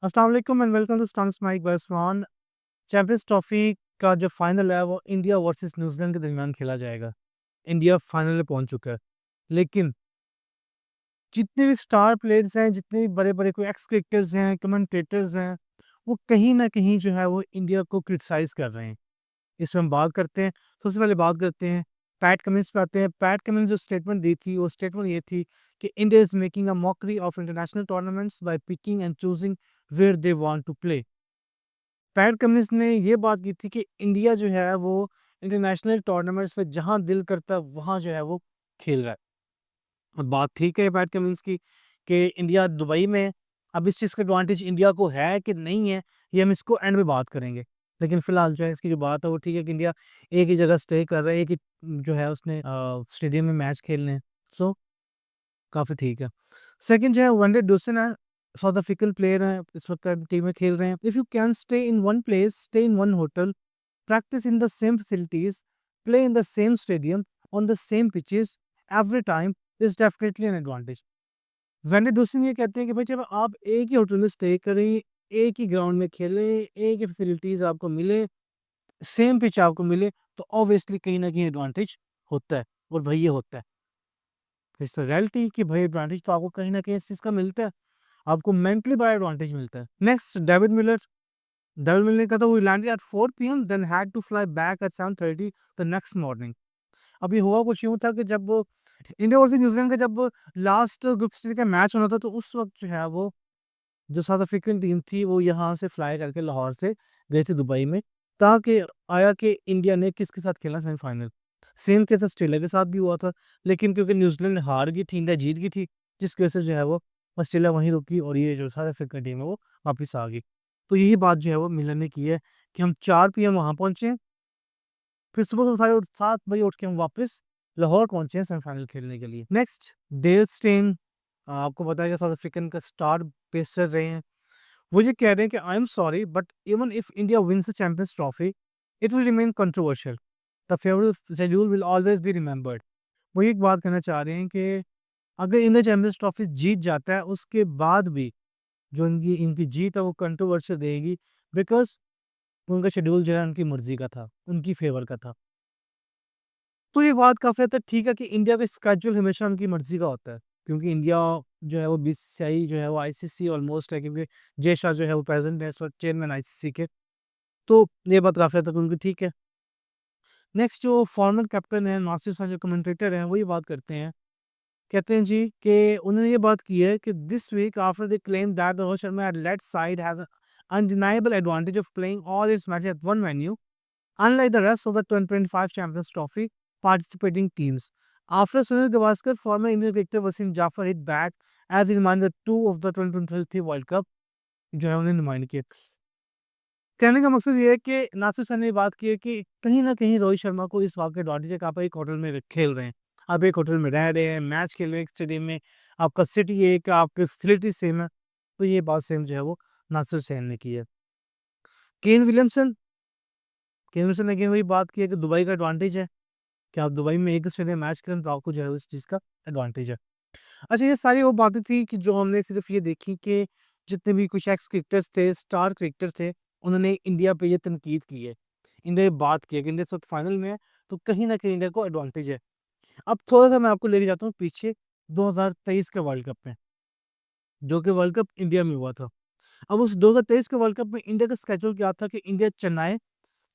अस्सलाम वालेकुम and welcome to Stans Mike Bersman. Champions Trophy का जो फाइनल है वो इंडिया वर्सेस न्यूजीलैंड के दरमियान खेला जाएगा। इंडिया फाइनल में पहुंच चुका है, लेकिन जितने भी स्टार प्लेयर्स हैं, जितने भी बड़े बड़े कोई एक्स क्रिकेटर्स हैं, कमेंटेटर्स हैं, वो कहीं ना कहीं जो है वो इंडिया को क्रिटिसाइज कर रहे हैं। इस पर हम बात करते हैं। सबसे पहले बात करते हैं पैट कमिंस पे आते हैं। पैट कमिंस जो स्टेटमेंट दी थी, वो स्टेटमेंट ये थी कि India is making a mockery of international tournaments by picking and choosing where they want to play. Pat Cummins ने ये बात की थी कि इंडिया जो है वो इंटरनेशनल टूर्नामेंट्स में जहां दिल करता है वहां जो है वो खेल रहा है। और बात ठीक है पैट कमिंस की कि इंडिया दुबई में है। अब इस चीज़ का एडवांटेज इंडिया को है कि नहीं है, ये हम इसको एंड में बात करेंगे। लेकिन फिलहाल जो है इसकी जो बात है वो ठीक है कि इंडिया एक ही जगह स्टे कर रहा है, एक ही जो है उसने स्टेडियम में मैच खेलने हैं। सो काफ़ी ठीक है। सेकंड जो है वनडे डोसन है, साउथ अफ्रीकन प्लेयर हैं, इस वक्त टीम में खेल रहे हैं। If you can stay in one place, stay in one hotel, practice in the same facilities, play in the same stadium, on the same pitches every time is definitely an advantage. Wendy Dussen ये कहते हैं कि भाई जब आप एक ही hotel में stay करें, एक ही ग्राउंड में खेलें, एक ही फैसिलिटीज आपको मिले, सेम पिच आपको मिले, तो ऑब्वियसली कहीं ना कहीं एडवांटेज होता है। और भाई ये होता है, इट्स रियलिटी कि भाई एडवांटेज तो आपको कहीं ना कहीं इस चीज़ का मिलता है। आपको मेंटली बड़ा एडवांटेज मिलता है। Next David Miller. David Miller ने कहा था वो landed at 4 PM then had to fly back at 7:30 the next morning. अभी हुआ कुछ यूँ था कि जब इंडिया वर्सेस न्यूजीलैंड का जब लास्ट ग्रुप स्टेज का मैच होना था, तो उस वक़्त जो है वो जो साउथ अफ्रीकन टीम थी वो यहाँ से फ्लाई करके लाहौर से गई थी दुबई में, ताकि आया कि इंडिया ने किसके साथ खेलना सेमीफाइनल। सेम केस ऑस्ट्रेलिया के साथ भी हुआ था, लेकिन क्योंकि न्यूजीलैंड हार गई थी, इंडिया जीत गई थी, जिसकी वजह से जो है वो ऑस्ट्रेलिया वहीं रुकी और ये जो साउथ अफ्रीकन टीम है वो वापस आ गई। तो यही बात जो है वो मिलर ने की है कि हम 4 PM वहाँ पहुँचे, फिर सुबह को साढ़े 7 बजे उठ के हम वापस लाहौर पहुंचे हैं सेमीफाइनल खेलने के लिए। नेक्स्ट डेल स्टेन, आपको पता है कि साउथ अफ्रीकन का स्टार पेसर रहे हैं। वो ये कह रहे हैं कि I am sorry but even if India wins the champions trophy it will remain controversial, the favourite schedule will always be remembered. वो एक बात कहना चाह रहे हैं कि अगर इंडिया चैंपियंस ट्रॉफी जीत जाता है, उसके बाद भी जो इनकी इनकी जीत है वो कंट्रोवर्शियल रहेगी, बिकॉज उनका शेड्यूल जो है उनकी मर्जी का था, उनकी फेवर का था। तो ये बात काफ़ी हद तक ठीक है कि इंडिया का स्केड्यूल हमेशा उनकी मर्ज़ी का होता है, क्योंकि इंडिया जो है वो बीसीसीआई जो है वो आईसीसी ऑलमोस्ट है, क्योंकि जय शाह जो है वो प्रेज़ेंट है इस वक़्त चेयरमैन आईसीसी के। तो ये बात काफ़ी हद तक उनकी ठीक है। नेक्स्ट जो फॉर्मर कैप्टन है, नासिर खान जो कमेंटेटर हैं, वो ये बात करते हैं, कहते हैं जी कि उन्होंने ये बात की है कि this week after they claim that the Rohit Sharma led side has undeniable advantage of playing all its matches at one venue unlike the rest of the 2025 Champions Trophy participating teams. After Sunil Gavaskar, former Indian cricketer Wasim Jafar hit back as he reminded two of the 2023 World Cup जो है उन्हें remind किए। कहने का मकसद ये है कि नासिर सर ने बात की है कि कहीं न कहीं रोहित शर्मा को इस बात का एडवांटेज है कि आप एक होटल में खेल रहे हैं। आप एक होटल में रह रहे हैं, मैच खेल रहे हैं एक स्टेडियम में, आपका सिटी एक, आपकी फैसिलिटी सेम है। तो ये बात सेम जो है वो नासिर सैन ने की है। केन विलियमसन, केन विलियमसन ने again वही बात की है कि दुबई का एडवांटेज है कि आप दुबई में एक स्टेडियम मैच करें तो आपको जो है उस चीज़ का एडवांटेज है। अच्छा, ये सारी वो बातें थी कि जो हमने सिर्फ़ ये देखी कि जितने भी कुछ एक्स क्रिकेटर्स थे, स्टार क्रिकेटर थे, उन्होंने इंडिया पे ये तनकीद की है। इंडिया ये बात की है कि इंडिया इस वक़्त फाइनल में है, तो कहीं न कहीं इंडिया को एडवांटेज है। अब थोड़ा-सा मैं आपको लेके जाता हूँ पीछे 2023 के वर्ल्ड कप में, जो कि वर्ल्ड कप इंडिया में हुआ था। अब उस 2023 के वर्ल्ड कप में इंडिया का शेड्यूल क्या था कि इंडिया चेन्नई,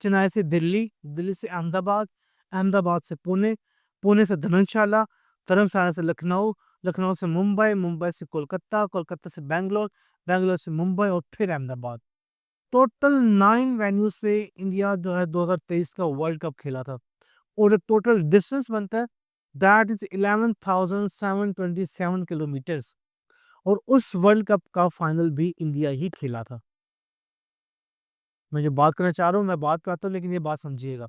चेन्नई से दिल्ली, दिल्ली से अहमदाबाद, अहमदाबाद से पुणे, पुणे से धर्मशाला, धर्मशाला से लखनऊ, लखनऊ से मुंबई, मुंबई से कोलकाता, कोलकाता से बैंगलोर, बैंगलोर से मुंबई और फिर अहमदाबाद। टोटल 9 वेन्यूज़ पे इंडिया जो है 2023 का वर्ल्ड कप खेला था, और जो टोटल डिस्टेंस बनता है दैट इज़ 11,727 किलोमीटर्स, और उस वर्ल्ड कप का फाइनल भी इंडिया ही खेला था। मैं जो बात करना चाह रहा हूँ, मैं बात पे आता हूँ, लेकिन ये बात समझिएगा।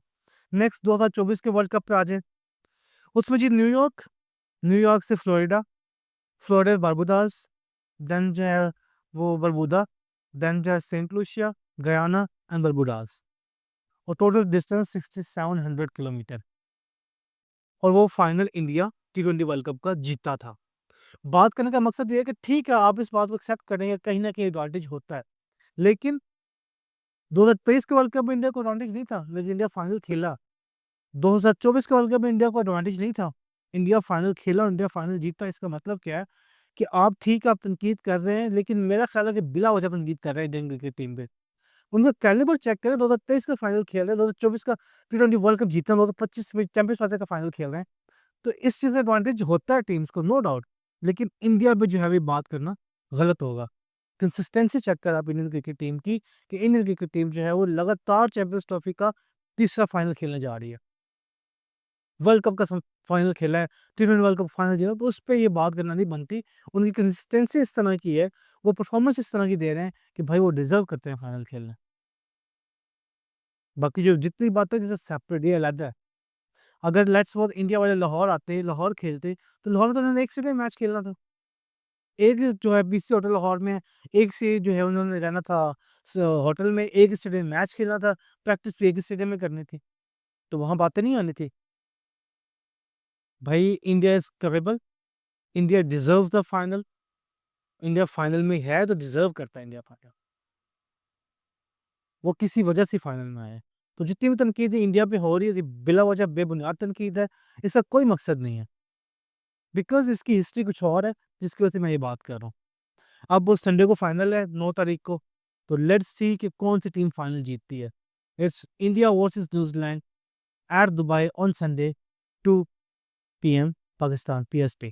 नेक्स्ट 2024 के वर्ल्ड कप पे आ जाएँ। उसमें जी न्यूयॉर्क, न्यूयॉर्क से फ्लोरिडा, फ्लोरिडा बारबुडास, देन जो है वो बरबुदा, देन जो है सेंट लूसिया, गयाना एंड बरबुडास, और टोटल डिस्टेंस 6700 किलोमीटर, और वो फाइनल इंडिया टी20 वर्ल्ड कप का जीता था। बात करने का मकसद ये है कि ठीक है, आप इस बात को एक्सेप्ट करेंगे, कहीं न कहीं एडवांटेज होता है। लेकिन 2023 के वर्ल्ड कप में इंडिया को एडवांटेज नहीं था, लेकिन इंडिया फाइनल खेला। 2024 के वर्ल्ड कप में इंडिया को एडवांटेज नहीं था, इंडिया फाइनल खेला और इंडिया फाइनल जीता। इसका मतलब क्या है कि आप ठीक है, आप तनकीद कर रहे हैं, लेकिन मेरा ख्याल है कि बिला वजह तनकीद कर रहे हैं इंडियन क्रिकेट टीम पे। उनका कैलिबर चेक करें, 2023 का फाइनल खेल रहे हैं, 2024 का टी20 वर्ल्ड कप जीतना, 2025 में चैंपियंस ट्रॉफी का फाइनल खेल रहे हैं। तो इस चीज़ से एडवांटेज होता है टीम्स को, नो डाउट। लेकिन इंडिया पे जो है अभी बात करना गलत होगा। कंसिस्टेंसी चेक करें आप इंडियन क्रिकेट टीम की, कि इंडियन क्रिकेट टीम जो है वो लगातार चैंपियंस ट्रॉफी का तीसरा फाइनल खेलने जा रही है। वर्ल्ड कप का फाइनल खेला है, टी20 वर्ल्ड कप फाइनल जीता, तो उस पे ये बात करना नहीं बनती। उनकी कंसिस्टेंसी इस तरह की है, वो परफॉर्मेंस इस तरह की दे रहे हैं कि भाई वो डिजर्व करते हैं फाइनल खेलना। बाकी जो जितनी बातें जैसे सेपरेट, ये अलग है। अगर लेट्स सपोज इंडिया वाले लाहौर आते, लाहौर खेलते, तो लाहौर में तो उन्होंने एक स्टेडियम मैच खेलना था। एक जो है बीसी होटल लाहौर में, एक से जो है उन्होंने रहना था होटल में, एक स्टेडियम मैच खेलना था, प्रैक्टिस भी एक स्टेडियम में करनी थी, तो वहां बातें नहीं आनी थी। भाई India is capable, India deserve the final, India final में है तो डिजर्व करता है इंडिया फाइनल, वो किसी वजह से फाइनल में आया है। तो जितनी भी तनकीद इंडिया पे हो रही है, बिला वजह बेबुनियाद तनकीद है, इसका कोई मकसद नहीं है, बिकॉज इसकी हिस्ट्री कुछ और है, जिसकी वजह से मैं ये बात कर रहा हूँ। अब वो संडे को फाइनल है 9 तारीख को, तो लेट्स सी कि कौन सी टीम फाइनल जीतती है। It's India versus New Zealand at Dubai on Sunday 2 PM Pakistan PST.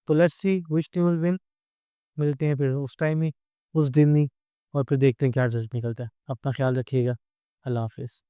तो let's see which team will win. मिलते हैं फिर उस टाइम ही, उस दिन ही, और फिर देखते हैं क्या रिजल्ट निकलता है। अपना ख्याल रखिएगा। अल्लाह हाफिज़।